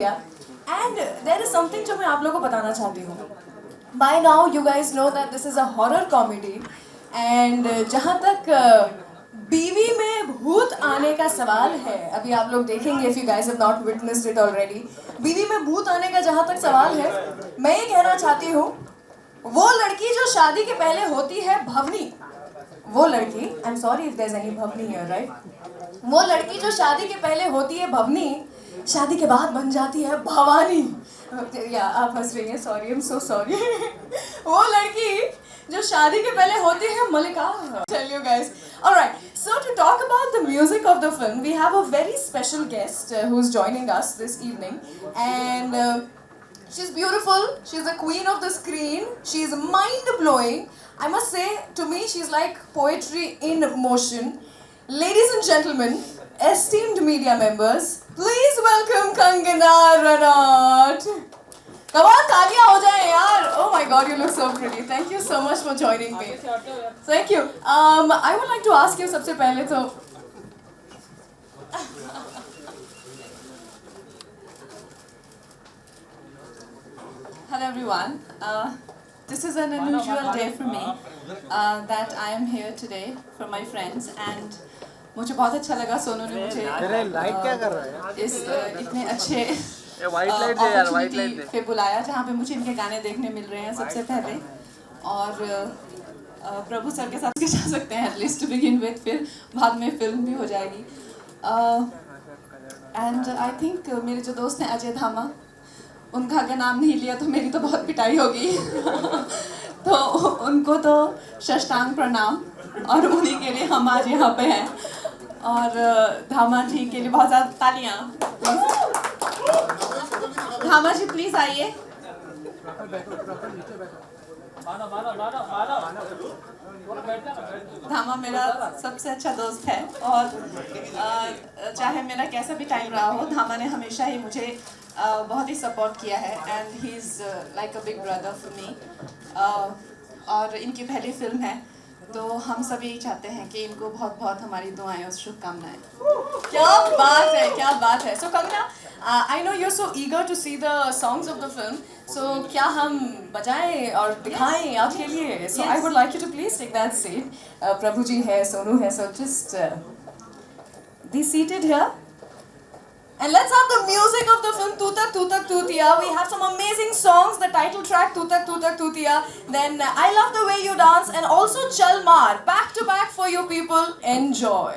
And there is something जो मैं आप लोगों को बताना चाहती हूँ. By now you guys know that this is a horror comedy and जहाँ तक बीवी में भूत आने का सवाल है, अभी आप लोग देखेंगे if you guys have not witnessed it already, बीवी में भूत आने का जहाँ तक सवाल है, मैं ये कहना चाहती हूँ, वो लड़की जो शादी के पहले होती है भवनी, वो लड़की, I'm sorry if there's any Bhavni here, right? वो लड़की जो शादी के पहले होती है भवनी, शादी के बाद बन जाती है भवानी. या आप हंस रही हैं, sorry, I am so sorry. वो लड़की जो शादी के पहले होती है मलिका. Tell you guys. All right. So to talk about the music of the film, we have a very special guest who's joining us this evening, and she's beautiful. She's the queen of the screen. She's mind blowing. I must say, to me, she's like poetry in motion. Ladies and gentlemen, esteemed media members, please welcome Kangana Ranaut. Come on, तालियां हो जाए यार. Oh my God, you look so pretty. Thank you so much for joining me. Thank you. I would like to ask you सबसे पहले तो hello everyone. This is an unusual day for me that I am here today for my friends and मुझे बहुत अच्छा लगा सोनू ने मुझे इस इतने अच्छे अपॉर्चुनिटी पे बुलाया जहाँ पे मुझे इनके गाने देखने मिल रहे हैं सबसे पहले और प्रभु सर के साथ जा सकते हैं एटलीस्ट टू बिगिन विद, फिर बाद में फिल्म भी हो जाएगी. एंड आई थिंक मेरे जो दोस्त हैं अजय धामा, उनका अगर नाम नहीं लिया तो मेरी तो बहुत पिटाई होगी. तो उनको तो साष्टांग प्रणाम और उन्हीं के लिए हम आज यहाँ पे हैं. और धामा जी के लिए बहुत ज़्यादा तालियाँ. धामा जी प्लीज़ आइए. धामा मेरा सबसे अच्छा दोस्त है और चाहे मेरा कैसा भी टाइम रहा हो, धामा ने हमेशा ही मुझे बहुत ही सपोर्ट किया है and he is like a big brother for me. और इनकी पहली फिल्म है तो हम सब यही चाहते हैं कि इनको बहुत बहुत हमारी दुआएं और शुभकामनाएं. क्या बात है, क्या बात है. So Kangana, I know you are so eager to see the songs of the film, so क्या हम बजाएं और दिखाएं आपके लिए? So I would like you to please take that seat. Prabhu ji है, सोनू है, so just be seated here. And let's have the music of the film Tutak Tutak Tutiya. We have some amazing songs. The title track Tutak Tutak Tutiya. Then I Love the Way You Dance and also Chalmar. Back to back for you people. Enjoy.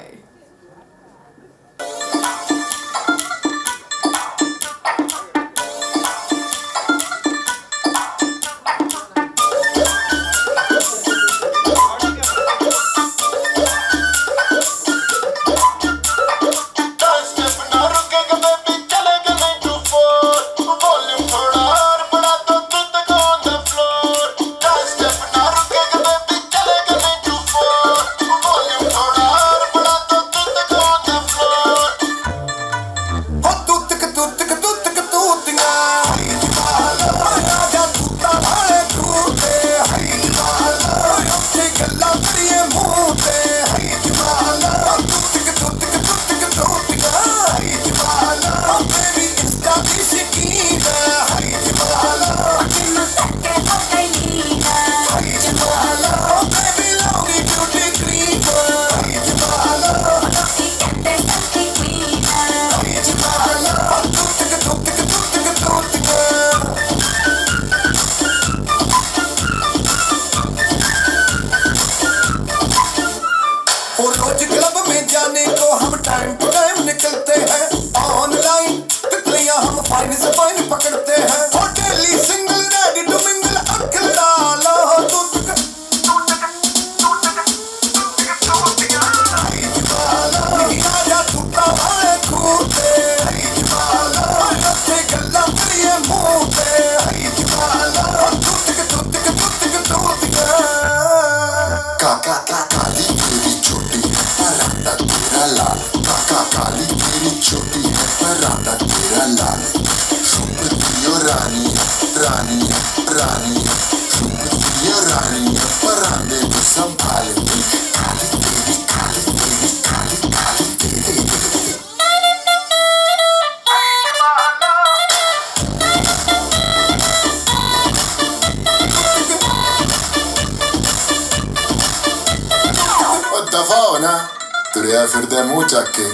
ਤੁਰਿਆ ਫਿਰਦਾ ਮੂੰਹ ਚੱਕ ਕੇ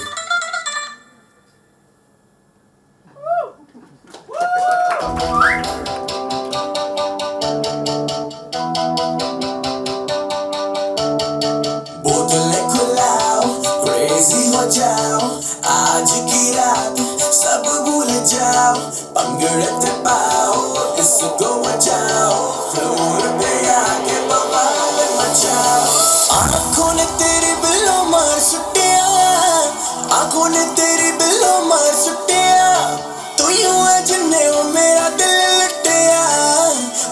बोतलें खुलाओ crazy हो जाओ आज की रात सब भूल जाओ पंगड़े पाओ इसको बचाओ फ्लोर पे आके बवाल मचाओ आंखों ने तेरी बिल्लो मार सुटिया आंखों ने तेरी बिल्लो मार सुटिया तू यूं है जिन्ने ओ मेरा दिल लुटिया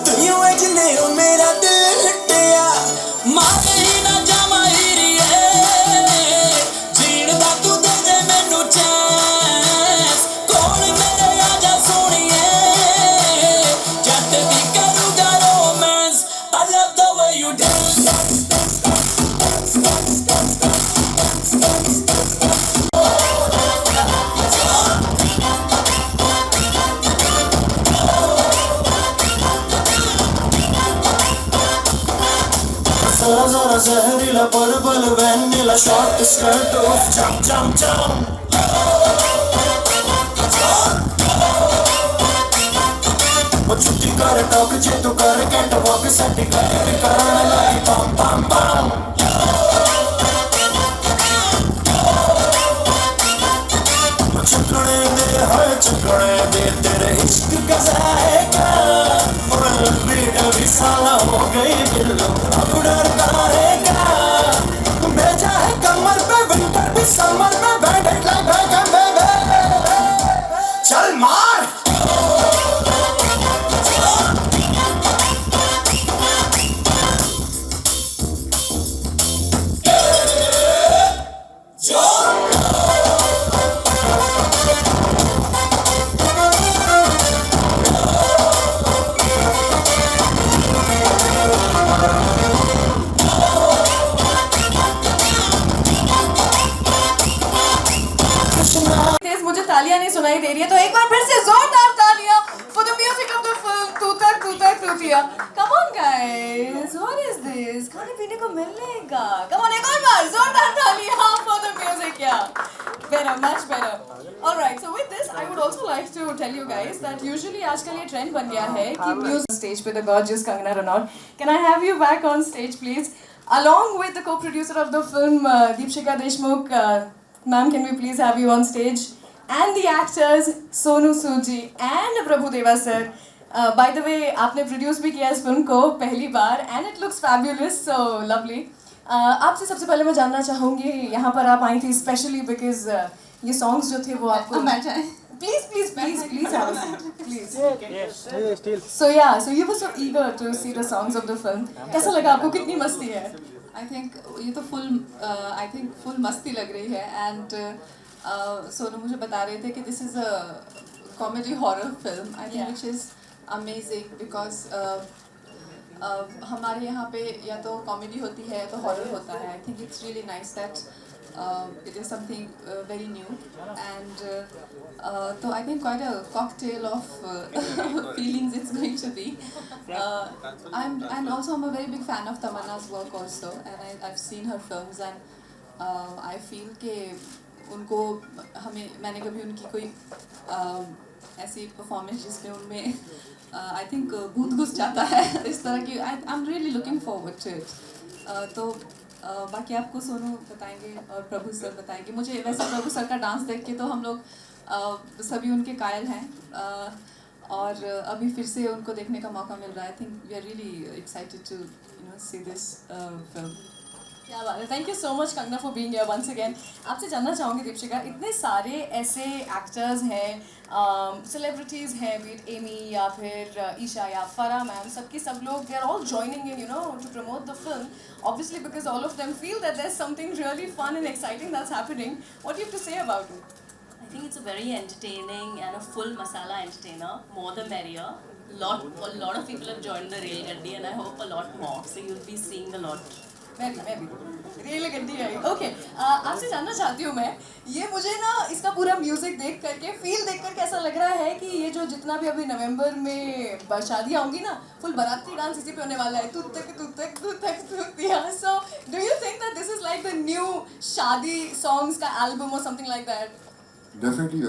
तू यूं है जिन्ने ओ मेरा दिल लुटिया मारे ही ना Jama Zara zara zehriyle bal bal vanilla short skirt of jump jump jump वो छुट्टी कर टॉक जे तू कर कैट वॉक सेट कर कराने लगी बम बम बम चकड़े दे हाय चकड़े दे तेरे इश्क का जाएगा और भीड़ भी साला हो गई दिल अब डरता रहेगा भेजा है कमर पे विंटर भी समर में बैठे लगा चल मार मुझे तालियां नहीं सुनाई दे रही है तो एक बार फिर से जोरदार तालियां for the music of the film Tuta तूतिया. Come on guys, what is this? खाने पीने को मिलेगा. Come on एक और बार जोरदार तालियां for the music. Yeah, better, much better. Alright, so with this I would also like to tell you guys that usually आजकल ये trend बन गया है कि music stage पे the gorgeous Kangana Ranaut. Can I have you back on stage please? Along with the co-producer of the film Deepshika Deshmukh. Ma'am, can we please have you on stage? And the actors Sonu Sood ji and Prabhu Deva sir. By the way, आपने produce भी किया इस film को पहली बार and it looks fabulous, so lovely. आपसे सबसे पहले मैं जानना चाहूँगी यहाँ पर आप आई थी specially because ये songs जो थे वो आपको please have a seat please. Yes. So yeah, so you were so eager to see the songs of the film. कैसा लगा आपको कितनी मस्ती है? I think ये तो full मस्ती लग रही है and सोनू मुझे बता रहे थे कि this is a comedy horror film. I think which is amazing because हमारे यहाँ पे या तो comedy होती है या तो horror होता है. I think it's really nice that it is something very new and so I think quite a cocktail of feelings it's going to be. And also I'm a very big fan of Tamanna's work also and I've seen her films and I feel कि उनको मैंने कभी उनकी कोई ऐसी performance जिसमें उनमें I think भूत घुस जाता है इस तरह की. I am really looking forward to it. तो बाकी आपको सोनू बताएंगे और प्रभु सर बताएंगे. मुझे वैसे प्रभु सर का डांस देख के तो हम लोग सभी उनके कायल हैं और अभी फिर से उनको देखने का मौका मिल रहा है. I think we are really excited to see this film. क्या बात है. Thank you so much Kangana for being here once again. आपसे जानना चाहूँगी दीपशिका, इतने सारे ऐसे एक्टर्स हैं, सेलिब्रिटीज़ हैं, बीट एमी या फिर ईशा या फरा मैम, सब लोग they are all joining in to promote the film obviously because all of them feel that there is something really fun and exciting that's happening. What you have to say about it? I think it's a very entertaining and a full masala entertainer. More the merrier. A lot of people have joined the Rail Gaddi and I hope a lot more. So you'll be seeing a lot. मैं भी really गड्डी आई। Okay, आपसे जानना चाहती हूँ मैं, ये मुझे ना इसका पूरा म्यूजिक देख करके, फील देख करके ऐसा लग रहा है कि ये जो जितना भी अभी नवंबर में शादियाँ होंगी ना, फुल बाराती डांस इसी पे होने वाला है, तू तक तू तक तू तक तू दिया। So do you think that this is like the new शादी सॉन्ग्स का एल्बम और something like that? Definitely,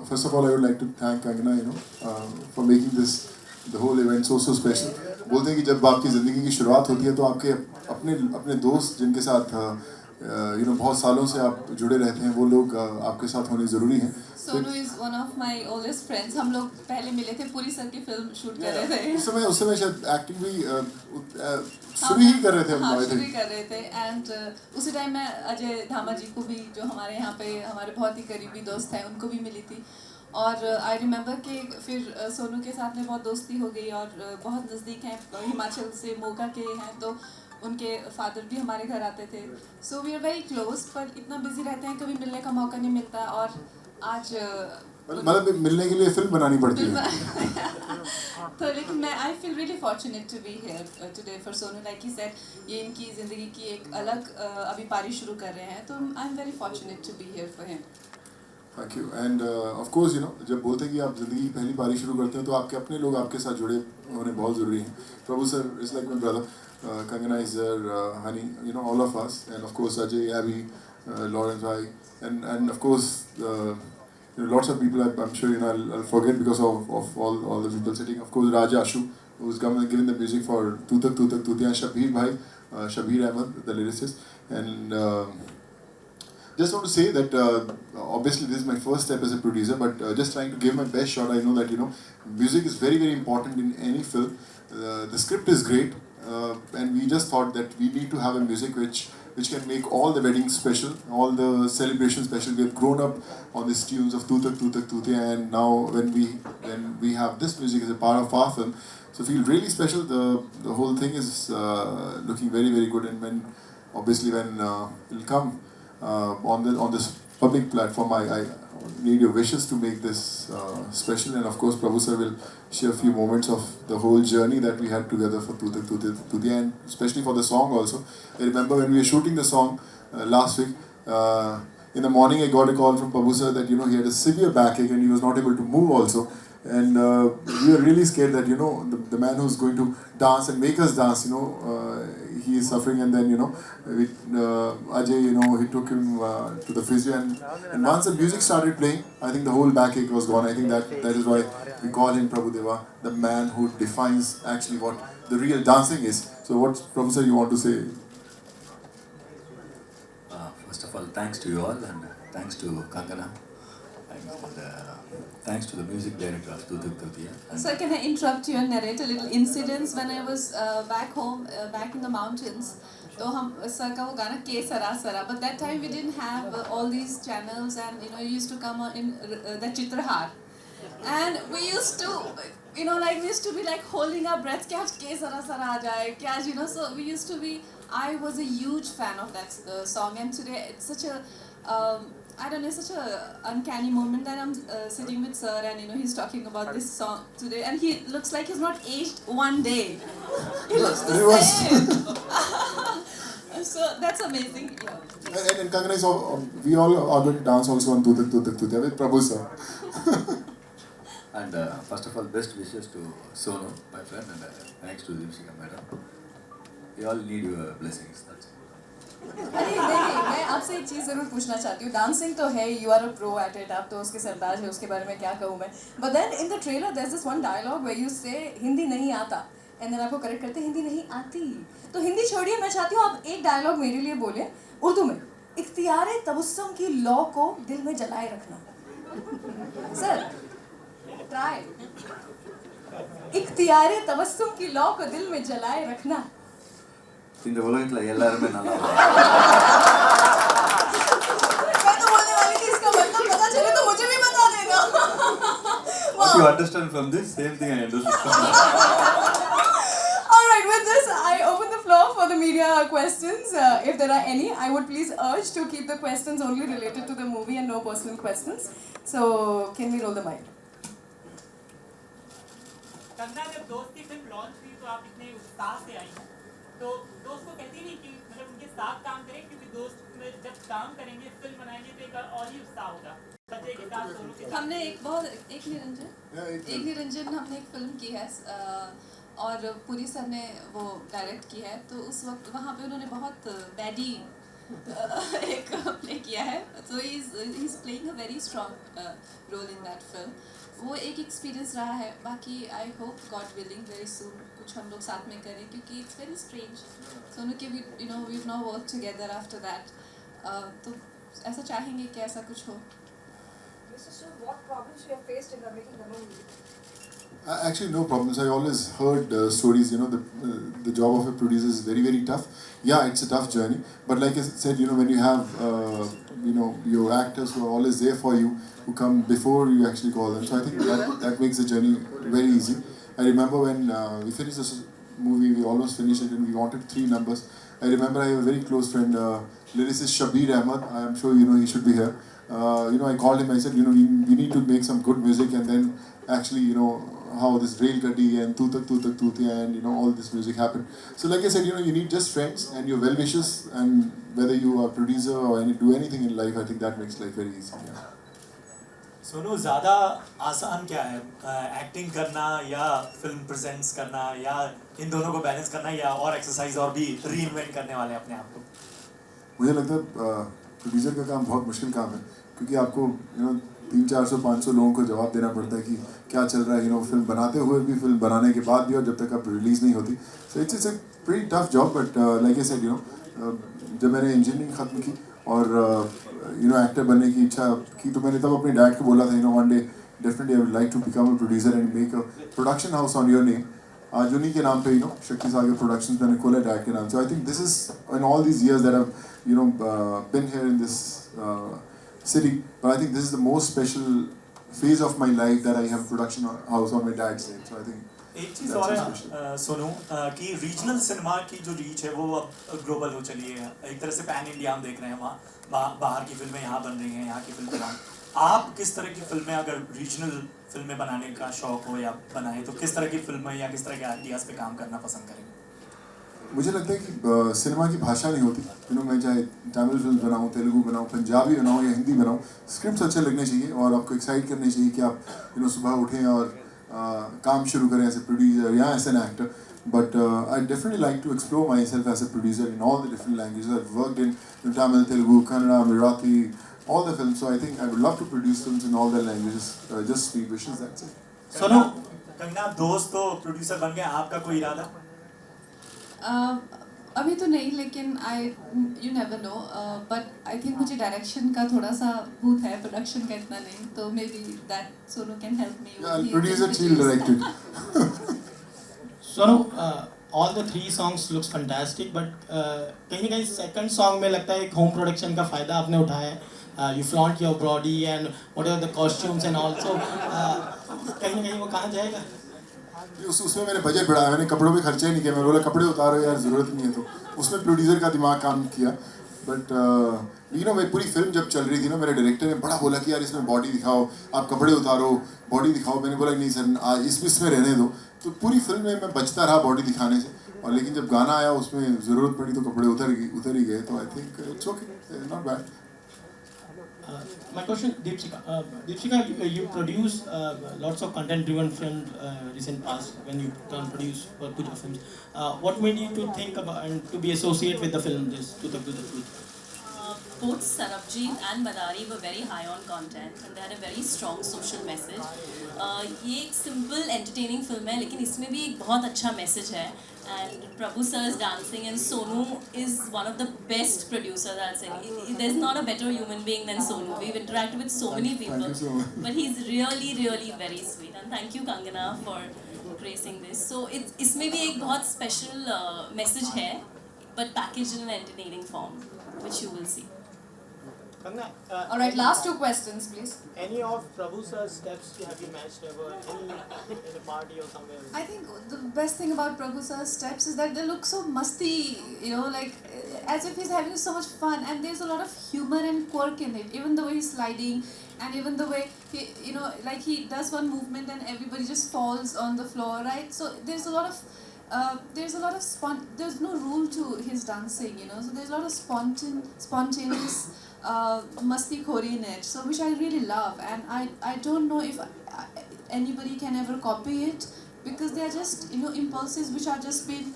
first of all, I would like to thank Kangana, for making this the whole event so special. बोलते हैं कि जब आपकी ज़िंदगी की शुरुआत होती है तो आपके अपने दोस्त जिनके साथ बहुत सालों से आप जुड़े रहते हैं, वो लोग आपके साथ होने ज़रूरी हैं। Sonu is one of my oldest friends. हम लोग पहले मिले थे, पूरी सर की फिल्म शूट कर रहे थे। उस समय शायद एक्टिंग भी शुरू ही कर रहे थे हम। हाँ, शुरू ही कर रहे थे। एंड उसी टाइम मैं अजय धामा जी को भी, जो हमारे यहाँ पे हमारे बहुत ही करीबी दोस्त हैं, उनको भी मिली थी। और आई रिमेंबर कि फिर सोनू के साथ में बहुत दोस्ती हो गई और बहुत नज़दीक हैं, हिमाचल से मोगा के हैं, तो उनके फादर भी हमारे घर आते थे। So we are very close, पर इतना बिजी रहते हैं, कभी मिलने का मौका नहीं मिलता। और आज मतलब मिलने के लिए फिल्म बनानी पड़ती है। तो लेकिन मैं I feel really fortunate to be here today for Sonu. Like he said, ये इनकी ज़िंदगी की एक अलग अभी पारी शुरू कर रहे हैं, तो I am very fortunate to be here for him. Thank you. And of course जब बोलते हैं कि आप ज़िंदगी की पहली पारी शुरू करते हैं तो आपके अपने लोग आपके साथ जुड़े होने बहुत ज़रूरी हैं। Prabhu sir is like my brother, Kangana is there, Honey, all of us, and of course Ajay, Abby, Lawrence, I, and of course lots of people I'm sure I'll forget because of all the people sitting. Of course Raja Ashu, who's given the music for Tu Tak Tutiya, Shabir Bhai, Shabir Ahmed, the lyricist, and just want to say that obviously this is my first step as a producer, but just trying to give my best shot. I know that music is very important in any film. The script is great, and we just thought that we need to have a music which can make all the weddings special, all the celebrations special. We have grown up on these tunes of Tu Tak Tutiya, and now when we have this music as a part of our film, so feel really special. The whole thing is looking very, very good, and when it'll come on this public platform, I need your wishes to make this special. And of course Prabhu sir will share a few moments of the whole journey that we had together for Tu Tak Tutiya, and especially for the song also. I remember when we were shooting the song last week, in the morning I got a call from Prabhu sir that he had a severe backache and he was not able to move also. And we were really scared that the man who's going to dance and make us dance, he is suffering. And then Ajay, he took him to the physio, and once the music started playing, I think the whole backache was gone. I think that is why we call him Prabhu Deva, the man who defines actually what the real dancing is. So what, Professor, you want to say? First of all, thanks to you all, and thanks to Kangana, and thanks to the music director of Tu Tak Tutiya. Sir, can I interrupt you and narrate a little incidents? When I was back home, back in the mountains, तो हम sir का वो गाना के सरा सरा, but that time we didn't have all these channels, and you used to come on in the Chitrahar, and we used to we used to be like holding our breath कि आज के सरा सरा आ जाए, कि आज so we used to be. I was a huge fan of that song, and today it's such a I don't know, such a uncanny moment that I'm sitting with sir, and he's talking about this song today, and he looks like he's not aged one day. He looks the same. So that's amazing. Yeah. And Kangana is we all are going to dance also on Tu Tak Tutiya with Prabhu sir. And first of all, best wishes to Sonu, my friend, and thanks to Dimshika madam. We all need your blessings. That's it. अरे नहीं, मैं आपसे एक चीज़ ज़रूर पूछना चाहती हूँ। Dancing तो है, you are a pro at it, आप तो उसके सरताज है, उसके बारे में क्या कहूँ मैं। But then in the trailer there is this one dialogue where you say Hindi नहीं आता, एंड देन आपको करेक्ट करते हिंदी नहीं आती। तो हिंदी छोड़िए, मैं चाहती हूँ आप एक डायलॉग मेरे लिए बोले उर्दू में, इख्तियारे तबस्सुम की लौ को दिल में जलाए रखना। सर ट्राई, इख्तियारे तबस्सुम की लौ को दिल में जलाए रखना। இந்த உலகத்துல எல்லாருமே நல்லா मैं तो बोलने वाली थी इसका मतलब पता चले तो मुझे भी बता देना। What you understand from this, same thing I understand. Alright, with this, I open the floor for the media questions. If there are any, I would please urge to keep the questions only related to the movie and no personal questions. So, can we roll the mic? Kangana, जब दोस्त की film launch हुई तो आप इतने उत्साह से आई, तो दोस्त को कहती नहीं कि मतलब उनके साथ काम करें, क्योंकि दोस्त में जब काम करेंगे, फिल्म बनाएंगे तो एक और ही उत्साह होगा बच्चे के साथ, दोनों के साथ। हमने एक निरंजन हमने एक फिल्म की है और पुरी सर ने वो डायरेक्ट की है, तो उस वक्त वहाँ पे उन्होंने बहुत बैडी एक प्ले किया है, so he is playing a very strong role in that film. वो एक एक्सपीरियंस रहा है। बाकी I hope god willing very soon कुछ हम लोग साथ में करें, क्योंकि इट्स वेरी स्ट्रेंज सोनू के we now work together after that, तो ऐसा चाहेंगे कि ऐसा कुछ हो। Mr. Su, what problems you have faced in making the movie? Actually, no problems. I always heard stories. You know, the job of a producer is very, very tough. Yeah, it's a tough journey. But like I said, you know, when you have your actors who are always there for you, who come before you actually call them. So I think that makes the journey very easy. I remember when we finished this movie, we almost finished it, and we wanted 3 numbers. I remember I have a very close friend, lyricist Shabir Ahmed. I am sure you know he should be here. I called him. I said, we need to make some good music, and then actually, how this Rail Gaddi and Tutak Tutak Tutia and all this music happened. So like I said, you need just friends and your well wishes, and whether you are a producer or do anything in life, I think that makes life very easy. Yeah. Sonu, ज़्यादा आसान क्या है, acting करना या film presents करना, या इन दोनों को बैलेंस करना, या और एक्सरसाइज और भी रीइन्वेंट करने वाले अपने आप को? मुझे लगता है प्रोड्यूसर का काम बहुत मुश्किल काम है, क्योंकि आपको 300-400-500 लोगों को जवाब देना पड़ता है कि क्या चल रहा है, फिल्म बनाते हुए भी, फिल्म बनाने के बाद भी, और जब तक आप रिलीज़ नहीं होती. So it's a pretty tough job. But like I said, जब मैंने इंजीनियरिंग ख़त्म की और एक्टर बनने की इच्छा की, तो मैंने तब अपने डैड को बोला था, one day definitely I would like to become a producer and make a production house on your name. आज उन्हीं के नाम पे शक्ति सागर प्रोडक्शंस मैंने खोला डैड के नाम से. I think this is in all these years that I been here in this city, but I think this is the most special phase of my life that I have a production house on my dad's name. So I think एक चीज़ और है सोनू, कि regional cinema की जो reach है वो अब global हो चली है. एक तरह से पैन इंडिया हम देख रहे हैं, वहाँ बाहर की फिल्में यहाँ बन रही हैं, यहाँ की फिल्में आप किस तरह की फिल्में, अगर रीजनल फिल्में बनाने का शौक हो या बनाए, तो किस तरह की फिल्में या किस तरह के आइडियाज़ पे काम करना पसंद करेंगे? मुझे लगता है कि सिनेमा की भाषा नहीं होती. मैं चाहे तमिल फिल्म बनाऊँ, तेलुगु बनाऊँ, पंजाबी बनाऊँ या हिंदी बनाऊँ, स्क्रिप्ट्स अच्छे लगने चाहिए और आपको एक्साइट करने चाहिए कि आप सुबह उठें और काम शुरू करें एज ए प्रोड्यूसर या as an actor. But I definitely like to explore myself as a producer in all the different languages. I've worked in Tamil, Telugu, Kannada, Marathi, all the films. So I think I would love to produce films in all the languages. Just 3 wishes, that's it. Sonu, Kangana दोस्त तो producer बन गए, आपका कोई इरादा? अभी तो नहीं, लेकिन you never know, but I think मुझे डायरेक्शन का थोड़ा सा भूत है, प्रोडक्शन का इतना नहीं, तो may be that Sonu can help me. Yeah, I'll produce it, she'll direct it. Sonu, all the 3 songs looks fantastic, but कहीं ना कहीं second song में लगता है एक home production का फ़ायदा आपने उठाया है. You flaunt your body and whatever the costumes and also कहीं ना कहीं वो कहाँ जाएगा? उसमें मैंने बजट बढ़ाया, मैंने कपड़ों पे खर्चा ही नहीं किया. मैं बोला कपड़े उतारो यार, ज़रूरत नहीं है. तो उसमें प्रोड्यूसर का दिमाग काम किया. बट मेरी पूरी फिल्म जब चल रही थी ना, मेरे डायरेक्टर ने बड़ा बोला कि यार इसमें बॉडी दिखाओ, आप कपड़े उतारो, बॉडी दिखाओ. मैंने बोला नहीं सर, आज इसमें रहने दो. तो पूरी फिल्म में मैं बचता रहा बॉडी दिखाने से, और लेकिन जब गाना आया उसमें ज़रूरत पड़ी तो कपड़े उतर ही गए. तो I think it's okay, not bad. My question, Deepshika, you produce lots of content-driven films recent past when you produce for Puja films. What made you to think about and to be associated with the film this Tutak Tutak Tutak? Both Sarabjit and Madari were very high on content and they had a very strong social message. ये एक simple entertaining film है, लेकिन इसमें भी एक बहुत अच्छा message है. And Prabhu sir is dancing and Sonu is one of the best producers, I'll say. There's not a better human being than Sonu. We've interacted with so many people. Thank you so much. But he's really, really very sweet. And thank you Kangana for gracing this. So इसमें भी एक बहुत special message है, but packaged in an entertaining form, which you will see. All right, last 2 questions, please. Any of Prabhu sir's steps have you matched ever? Any in a party or somewhere? I think the best thing about Prabhu sir's steps is that they look so musty, like as if he's having so much fun, and there's a lot of humor and quirk in it. Even the way he's sliding, and even the way he, like he does one movement and everybody just falls on the floor, right? So there's a lot of there's a lot of there's no rule to his dancing, you know. So there's a lot of spontaneous masti khori in it, so which I really love, and I don't know if anybody can ever copy it, because they are just, you know, impulses which are just been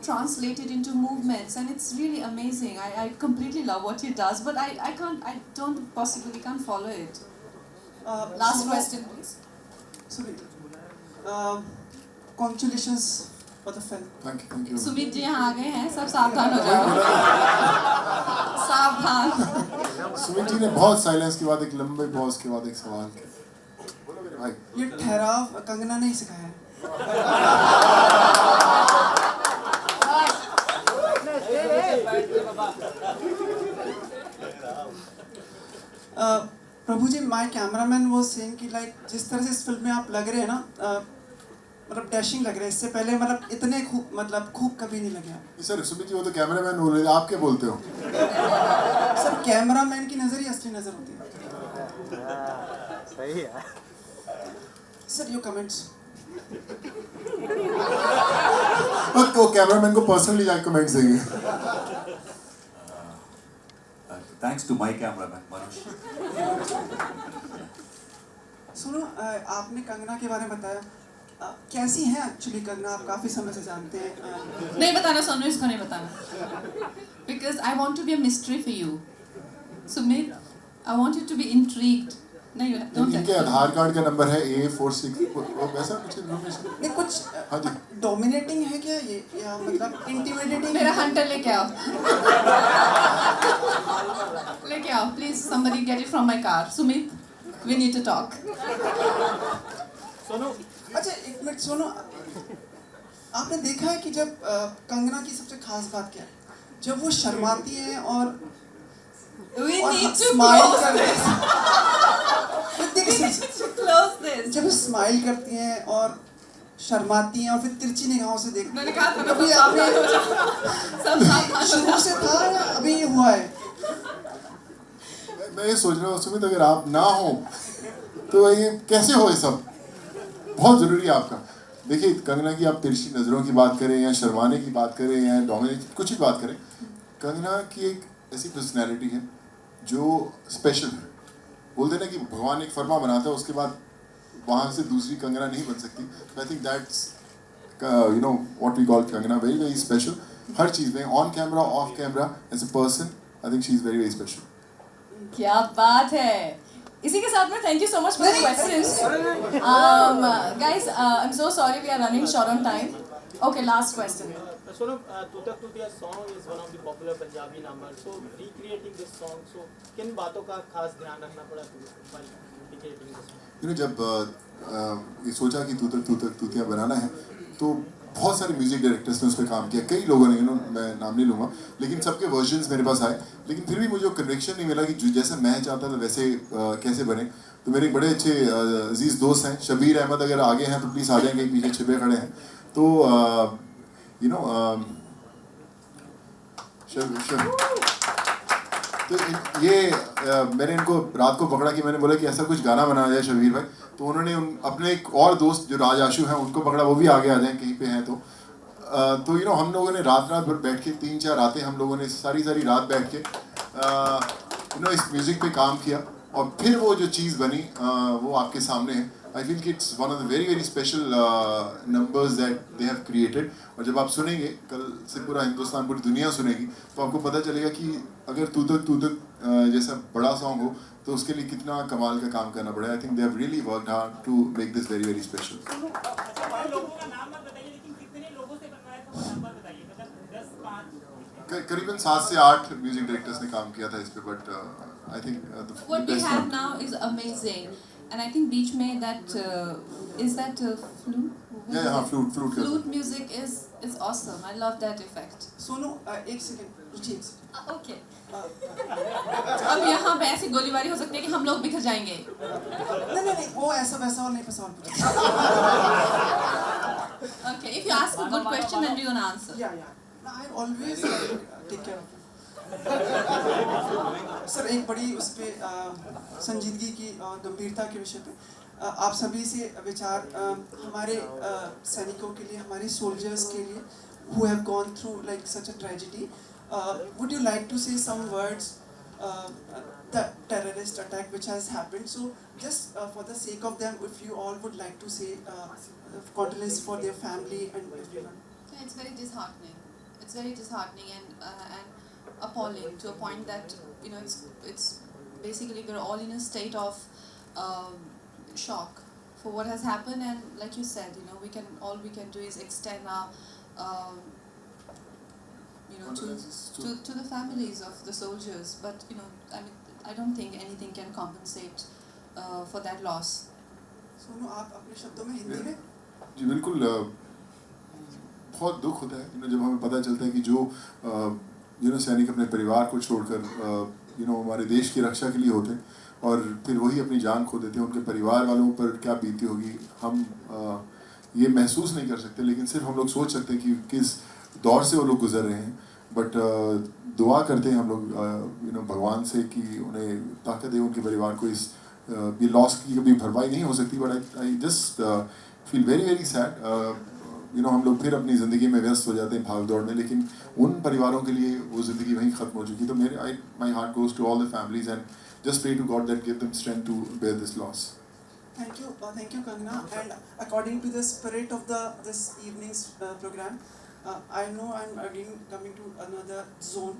translated into movements, and it's really amazing. I completely love what he does, but I don't possibly can't follow it. Last question, please. Sorry. Congratulations for the film. Thank you. Sumit ji यहाँ आ गए हैं, सब सावधान हो जाओ। सावधान। सुमित जी ने बहुत साइलेंस के बाद एक लंबे पॉज के बाद एक सवाल किया। बोलो मेरे भाई। ये ठहराव कंगना ने ही सिखाया है। प्रभु जी, माय कैमरामैन वो सेइंग कि लाइक जिस तरह से इस फिल्म में आप लग रहे हैं ना, मतलब डैशिंग लग रहे हैं। इससे पहले मतलब इतने खूब कभी नहीं लगे आप। सर सुमित जी, वो तो कैमरामैन बोल रहे थे, आप क्या बोलते हो? सर कैमरामैन की नज़र ही असली नज़र होती है। सही है सर, योर कमेंट्स। तो कैमरामैन को पर्सनली जाके कमेंट्स देंगे। Thanks to my cameraman, Manush. सुनो, आपने कंगना के बारे में बताया, कैसी है एक्चुअली कंगना? आप काफ़ी समय से जानते हैं। नहीं बताना सोनू, इसको नहीं बताना, because I want to be a mystery for you. Sumit, I want you to be intrigued. नहीं, don't इनके आधार कार्ड का नंबर है A46, वो वैसा कुछ इन्फॉर्मेशन? नहीं, कुछ हाँ जी। डोमिनेटिंग है क्या ये, या मतलब इंटिमिडेटिंग? मेरा हंटर लेके आओ। लेके आओ, please somebody get it from my car. Sumit, we need to talk. सुनो, अच्छा एक मिनट सुनो, आपने देखा है कि जब कंगना की सबसे खास बात क्या है? जब वो शर्माती है और We need to smile close करती this. है। Close this. जब वो स्माइल करती हैं और शर्माती हैं और फिर तिरछी निगाहों से देखती हैं। मैंने कहा था ना, अभी सब सावधान हो जाओ। सब सावधान हो शुरू जाओ। से था या अभी ये हुआ है? मैं ये सोच रहा हूँ सुमित, अगर आप ना हो तो ये कैसे हो? ये सब बहुत ज़रूरी है आपका। देखिए, कंगना की आप तिरछी नज़रों की बात करें या शर्माने की बात करें या डोमिनेट कुछ भी बात करें, कंगना की एक ऐसी पर्सनैलिटी है जो स्पेशल है। बोलते हैं ना कि भगवान एक फरमा बनाता है, उसके बाद वहाँ से दूसरी कंगना नहीं बन सकती। I think that's you know what we call Kangana very very special. हर चीज़ में, on camera off camera, as a person I think she is very very special. क्या बात है। इसी के साथ में thank you so much for the questions. Guys, I am so sorry, we are running short on time. Okay, last question. Sonu, Tutak Tutiya song is one of the popular Punjabi numbers. So recreating this song, so किन बातों का खास ध्यान रखना पड़ा while recreating this song? You know, जब ये सोचा कि तूतक तूतक तूतिया बनाना है, तो बहुत सारे म्यूजिक डायरेक्टर्स ने उस पर काम किया। कई लोगों ने, मैं नाम नहीं लूँगा, लेकिन सबके वर्जन्स मेरे पास आए, लेकिन फिर भी मुझे वो कन्विक्शन नहीं मिला कि जैसे मैं चाहता था वैसे कैसे बने। तो मेरे एक बड़े अच्छे अजीज़ दोस्त हैं, शबीर अहमद, अगर आगे हैं तो प्लीज़ आ जाएंगे, पीछे छिपे खड़े हैं। तो यू नो तो ये मैंने इनको रात को पकड़ा कि मैंने बोला कि ऐसा कुछ गाना बनाया जाए शबीर भाई। तो उन्होंने अपने एक और दोस्त जो राज आशु हैं उनको पकड़ा, वो भी आगे आ जाएं कहीं पे हैं। तो यू नो हम लोगों ने रात भर बैठ के 3-4 रातें हम लोगों ने सारी रात बैठ के यू नो इस म्यूज़िक पे काम किया, और फिर वो जो चीज़ बनी वो आपके सामने है। आई फील कि it's one of the very very special numbers that they have created. और जब आप सुनेंगे, कल से पूरा हिंदुस्तान, पूरी दुनिया सुनेगी, तो आपको पता चलेगा कि अगर तूतक तूतक जैसा बड़ा सॉन्ग हो तो उसके लिए कितना कमाल का काम करना पड़ा। I think they have really worked hard to make this very very special. लोगों का नाम मत बताइए, लेकिन कितने लोगों से बनवाया था वो नंबर बताइए, मतलब 10-5। करीबन 7 से 8 म्यूजिक डायरेक्टर्स ने काम किया था इस पे, but I think What we have now is amazing, and I think बीच में that is that flute. हाँ, Flute music is awesome. I love that effect. Sonu, एक सेकंड रुचिए, एक सेकंड। Okay. अब यहाँ पे ऐसी गोलीबारी हो सकती है कि हम लोग बिखर जाएंगे। नहीं, वो ऐसा वैसा और नहीं पर सवाल पूछा। Okay, if you ask a good question, then we're gonna answer. Yeah. I always take care of it. Sir, एक बड़ी उस पे संजीदगी की गंभीरता के विषय पे आप सभी से विचार हमारे सैनिकों के लिए, हमारे सोल्जर्स के लिए who have gone through like such a tragedy. Would you like to say some words the terrorist attack which has happened? So just for the sake of them, if you all would like to say condolences for their family and everyone. Yeah, it's very disheartening. It's very disheartening and appalling to a point that it's basically we're all in a state of shock for what has happened, and like you said, all we can do is extend our to the families of the soldiers, but I don't think anything can compensate for that loss. Sonu आप अपने शब्दों में हिंदी में? जी बिल्कुल, बहुत दुख होता है जब हमें पता चलता है कि जो सैनिक अपने परिवार को छोड़कर हमारे देश की रक्षा के लिए होते हैं और फिर वही अपनी जान खो देते हैं, उनके परिवार वालों पर क्या बीती होगी हम ये महसूस नहीं कर सकते, लेकिन सिर्फ हम लोग सोच सकते हैं कि किस दौर से वो लोग गुजर रहे हैं। बट दुआ करते हैं हम लोग भगवान से कि उन्हें ताकत दे, उनके परिवार को इस ये लॉस की कभी भरपाई नहीं हो सकती। But I just feel very very sad. हम लोग फिर अपनी ज़िंदगी में व्यस्त हो जाते हैं भाग दौड़ में, लेकिन उन परिवारों के लिए वो ज़िंदगी वहीं ख़त्म हो चुकी। तो my heart goes to all the families and just pray to God that give them strength to bear this loss. Thank you, Kangana. And according to the spirit of this evening's program, I know I'm again coming to another zone.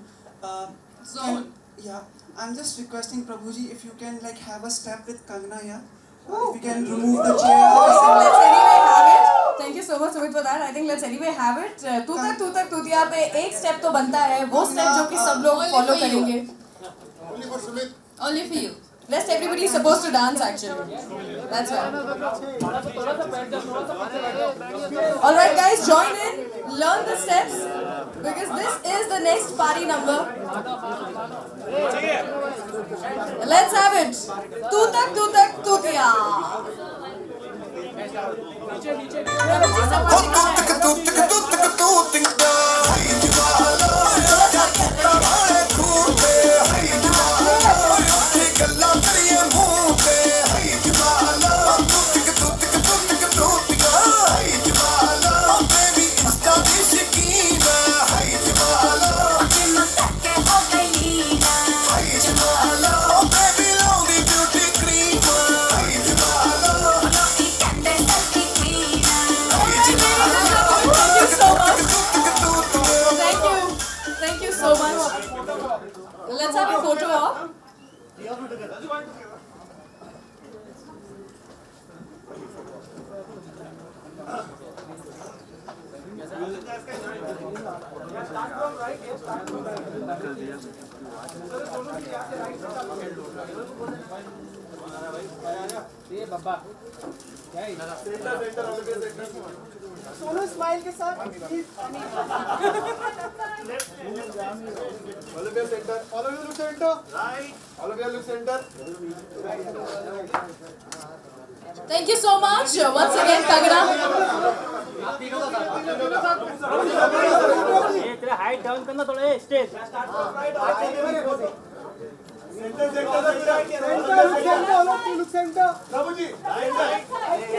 Yeah, I'm just requesting Prabhuji if you can like have a step with Kangana. Yeah, if you can remove the chair. Let's anyway have it. Thank you so much Sumit for that. I think let's anyway have it. तू तक तूतिया पे एक step तो बनता है, वो step जो कि सब लोग फॉलो करेंगे. Only for Sumit. Only for you. Rest everybody is supposed to dance actually. That's right. Alright guys, join in, learn the steps because this is the next party number. Let's have it. Tu tak tutiya. Let's have a photo op. Sonu smile के साथ All of you center. All of you look center. Right. All of you look center. Thank you so much. Once again, Kangana. तेरा height down करना थोड़ा stage. Center. All of you look center. Prabhuji.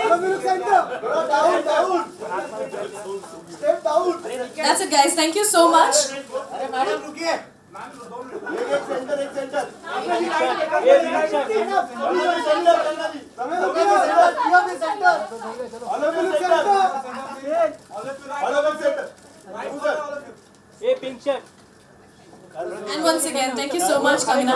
All of you look center. Down. Step down. That's it, guys. Thank you so much. अरे madam रुकिए. एक centre. ये pink shirt. And once again, thank you so much, Kangana.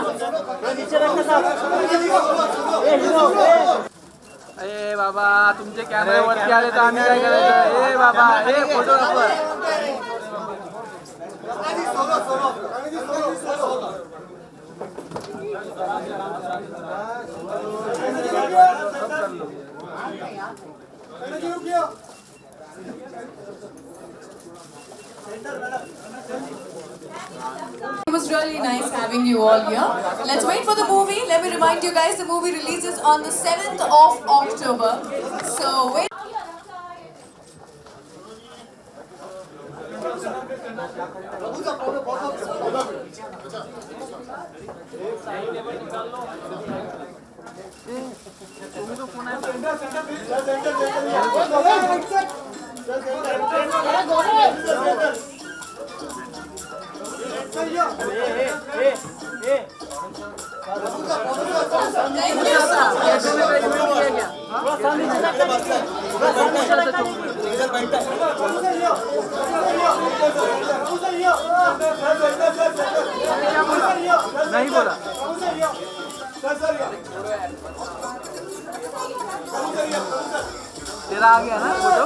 ए बाबा तुमचे कॅमेऱ्यावरती आले तर आम्ही काय करायचं. ए बाबा हे photographer. It was really nice having you all here. Let's wait for the movie. Let me remind you guys, the movie releases on the 7th of October. So wait. नहीं बोला तेरा आ गया ना फोटो